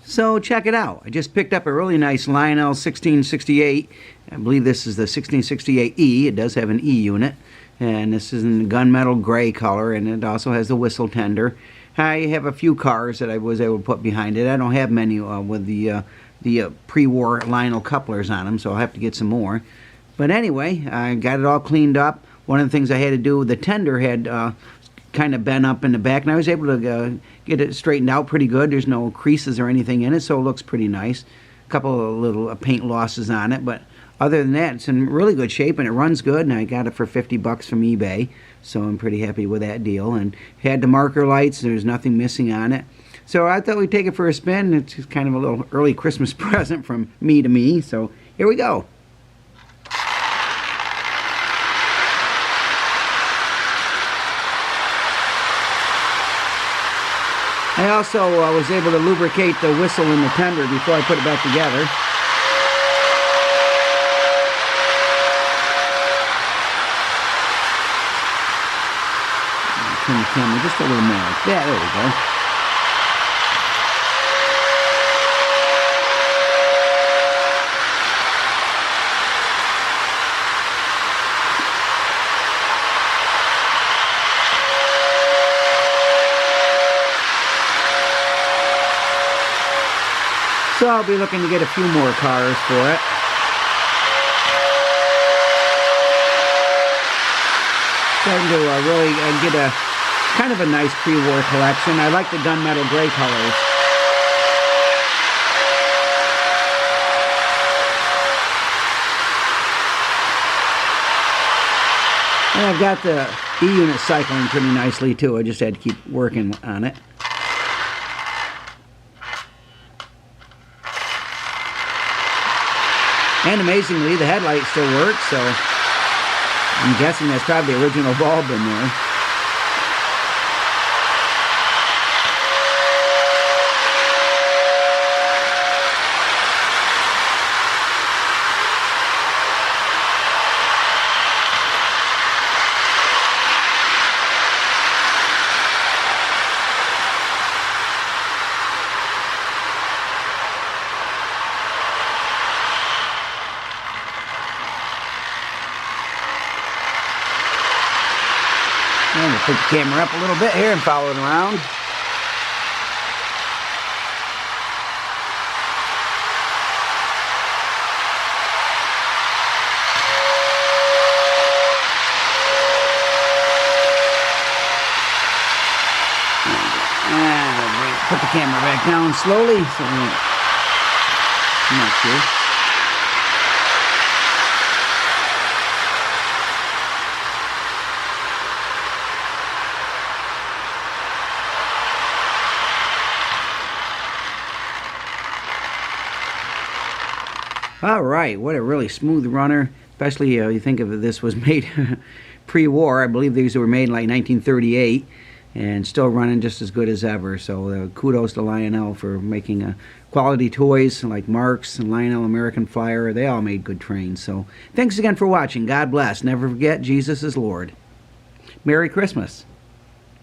So check it out. I just picked up a really nice Lionel 1668. I believe this is the 1668E. It does have an E unit. And this is in the gunmetal gray color, and it also has the whistle tender. I have a few cars that I was able to put behind it. I don't have many with the pre-war Lionel couplers on them, so I'll have to get some more. But anyway, I got it all cleaned up. One of the things I had to do, the tender had kind of bent up in the back, and I was able to get it straightened out pretty good. There's no creases or anything in it, so it looks pretty nice. A couple of little paint losses on it, but other than that, it's in really good shape, and it runs good, and I got it for 50 bucks from eBay, so I'm pretty happy with that deal. And had the marker lights, there's nothing missing on it. So I thought we'd take it for a spin. It's just kind of a little early Christmas present from me to me, so here we go. I also was able to lubricate the whistle and the tender before I put it back together. Turn the camera just a little more like that. There we go. So I'll be looking to get a few more cars for it. Starting to really get a kind of a nice pre-war collection. I like the gunmetal gray colors. And I've got the E-unit cycling pretty nicely too. I just had to keep working on it. And amazingly, the headlight still works, so I'm guessing that's probably the original bulb in there. And we'll put the camera up a little bit here and follow it around. And put the camera back down slowly so we don't too much here. All right, what a really smooth runner, especially you think of this was made pre-war. I believe these were made in like 1938 and still running just as good as ever. So kudos to Lionel for making quality toys like Marks and Lionel American Flyer. They all made good trains. So thanks again for watching. God bless. Never forget, Jesus is Lord. Merry Christmas.